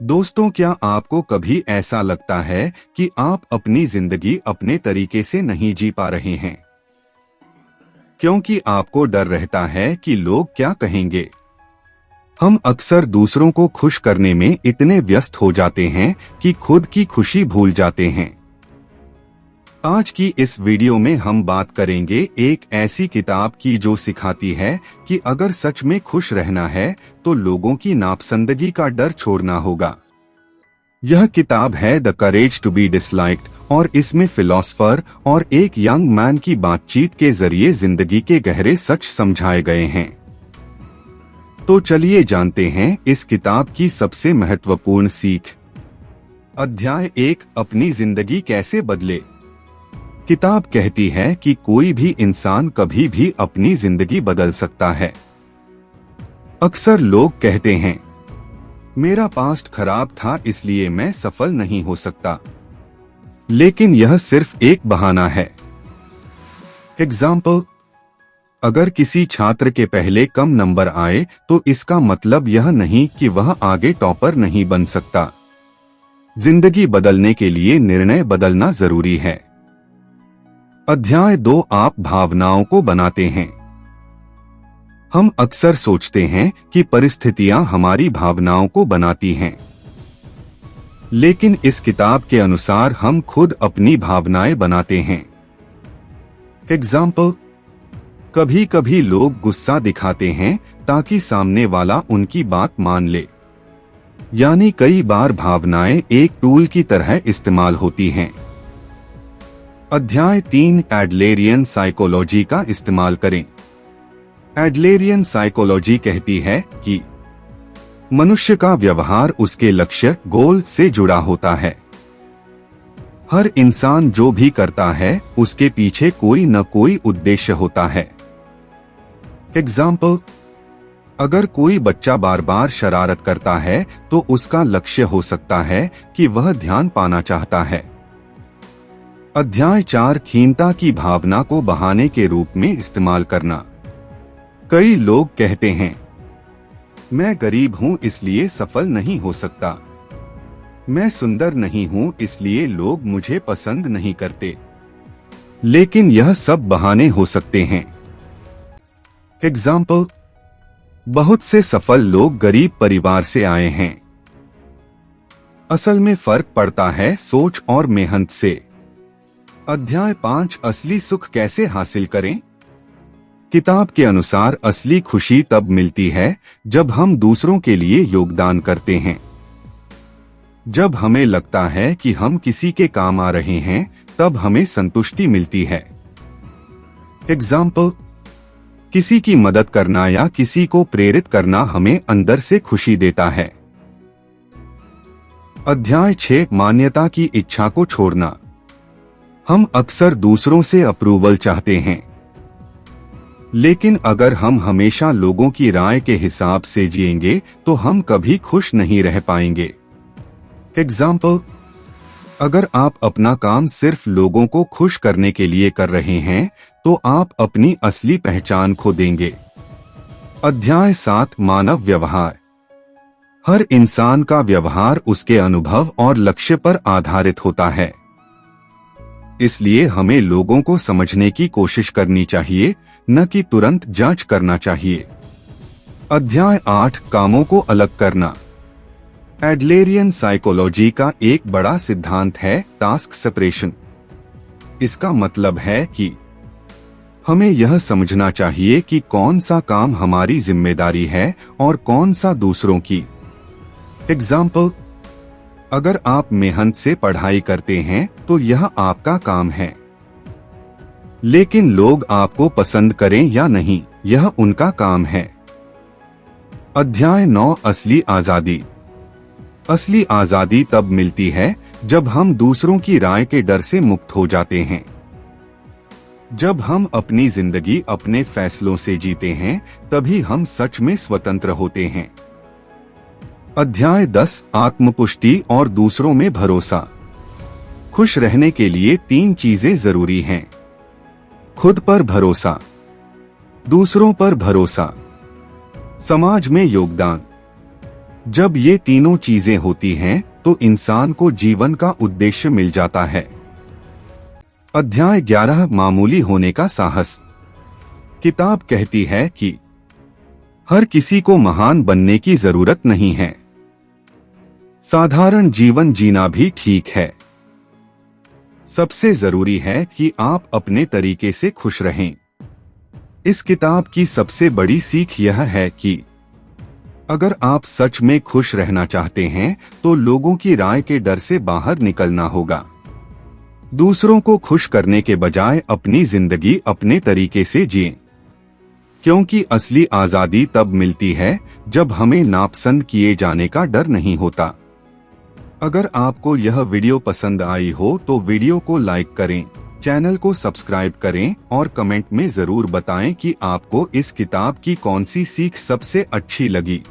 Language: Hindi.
दोस्तों, क्या आपको कभी ऐसा लगता है कि आप अपनी जिंदगी अपने तरीके से नहीं जी पा रहे हैं, क्योंकि आपको डर रहता है कि लोग क्या कहेंगे? हम अक्सर दूसरों को खुश करने में इतने व्यस्त हो जाते हैं कि खुद की खुशी भूल जाते हैं। आज की इस वीडियो में हम बात करेंगे एक ऐसी किताब की जो सिखाती है कि अगर सच में खुश रहना है तो लोगों की नापसंदगी का डर छोड़ना होगा। यह किताब है the courage to be disliked और इसमें फिलोसफर और एक यंग मैन की बातचीत के जरिए जिंदगी के गहरे सच समझाए गए हैं। तो चलिए जानते हैं इस किताब की सबसे महत्वपूर्ण सीख। अध्याय 1, अपनी जिंदगी कैसे बदले। किताब कहती है कि कोई भी इंसान कभी भी अपनी जिंदगी बदल सकता है। अक्सर लोग कहते हैं, मेरा पास्ट खराब था इसलिए मैं सफल नहीं हो सकता, लेकिन यह सिर्फ एक बहाना है। एग्जाम्पल, अगर किसी छात्र के पहले कम नंबर आए तो इसका मतलब यह नहीं कि वह आगे टॉपर नहीं बन सकता। जिंदगी बदलने के लिए निर्णय बदलना जरूरी है। अध्याय 2, आप भावनाओं को बनाते हैं। हम अक्सर सोचते हैं कि परिस्थितियां हमारी भावनाओं को बनाती हैं, लेकिन इस किताब के अनुसार हम खुद अपनी भावनाएं बनाते हैं। एग्जाम्पल, कभी कभी लोग गुस्सा दिखाते हैं ताकि सामने वाला उनकी बात मान ले, यानी कई बार भावनाएं एक टूल की तरह इस्तेमाल होती हैं। अध्याय 3, एडलेरियन साइकोलॉजी का इस्तेमाल करें। एडलेरियन साइकोलॉजी कहती है कि मनुष्य का व्यवहार उसके लक्ष्य गोल से जुड़ा होता है। हर इंसान जो भी करता है उसके पीछे कोई न कोई उद्देश्य होता है। एग्जाम्पल, अगर कोई बच्चा बार बार शरारत करता है तो उसका लक्ष्य हो सकता है कि वह ध्यान पाना चाहता है। अध्याय 4, खीनता की भावना को बहाने के रूप में इस्तेमाल करना। कई लोग कहते हैं, मैं गरीब हूं इसलिए सफल नहीं हो सकता, मैं सुंदर नहीं हूं इसलिए लोग मुझे पसंद नहीं करते। लेकिन यह सब बहाने हो सकते हैं। एग्जाम्पल, बहुत से सफल लोग गरीब परिवार से आए हैं। असल में फर्क पड़ता है सोच और मेहनत से। अध्याय 5, असली सुख कैसे हासिल करें। किताब के अनुसार असली खुशी तब मिलती है जब हम दूसरों के लिए योगदान करते हैं। जब हमें लगता है कि हम किसी के काम आ रहे हैं तब हमें संतुष्टि मिलती है। एग्जाम्पल, किसी की मदद करना या किसी को प्रेरित करना हमें अंदर से खुशी देता है। अध्याय 6, मान्यता की इच्छा को छोड़ना। हम अक्सर दूसरों से अप्रूवल चाहते हैं, लेकिन अगर हम हमेशा लोगों की राय के हिसाब से जिएंगे तो हम कभी खुश नहीं रह पाएंगे। एग्जाम्पल, अगर आप अपना काम सिर्फ लोगों को खुश करने के लिए कर रहे हैं तो आप अपनी असली पहचान खो देंगे। अध्याय 7, मानव व्यवहार। हर इंसान का व्यवहार उसके अनुभव और लक्ष्य पर आधारित होता है, इसलिए हमें लोगों को समझने की कोशिश करनी चाहिए, न कि तुरंत जांच करना चाहिए। अध्याय 8, कामों को अलग करना। एडलेरियन साइकोलॉजी का एक बड़ा सिद्धांत है टास्क सेपरेशन। इसका मतलब है कि हमें यह समझना चाहिए कि कौन सा काम हमारी जिम्मेदारी है और कौन सा दूसरों की। एग्जाम्पल, अगर आप मेहनत से पढ़ाई करते हैं तो यह आपका काम है, लेकिन लोग आपको पसंद करें या नहीं यह उनका काम है। अध्याय 9, असली आजादी। असली आजादी तब मिलती है जब हम दूसरों की राय के डर से मुक्त हो जाते हैं। जब हम अपनी जिंदगी अपने फैसलों से जीते हैं तभी हम सच में स्वतंत्र होते हैं। अध्याय 10, आत्मपुष्टि और दूसरों में भरोसा। खुश रहने के लिए 3 चीजें जरूरी हैं। खुद पर भरोसा, दूसरों पर भरोसा, समाज में योगदान। जब ये तीनों चीजें होती हैं तो इंसान को जीवन का उद्देश्य मिल जाता है। अध्याय 11 मामूली होने का साहस। किताब कहती है कि हर किसी को महान बनने की जरूरत नहीं है, साधारण जीवन जीना भी ठीक है। सबसे जरूरी है कि आप अपने तरीके से खुश रहें। इस किताब की सबसे बड़ी सीख यह है कि अगर आप सच में खुश रहना चाहते हैं तो लोगों की राय के डर से बाहर निकलना होगा। दूसरों को खुश करने के बजाय अपनी जिंदगी अपने तरीके से जिएं, क्योंकि असली आजादी तब मिलती है जब हमें नापसंद किए जाने का डर नहीं होता। अगर आपको यह वीडियो पसंद आई हो तो वीडियो को लाइक करें, चैनल को सब्सक्राइब करें और कमेंट में जरूर बताएं कि आपको इस किताब की कौन सी सीख सबसे अच्छी लगी।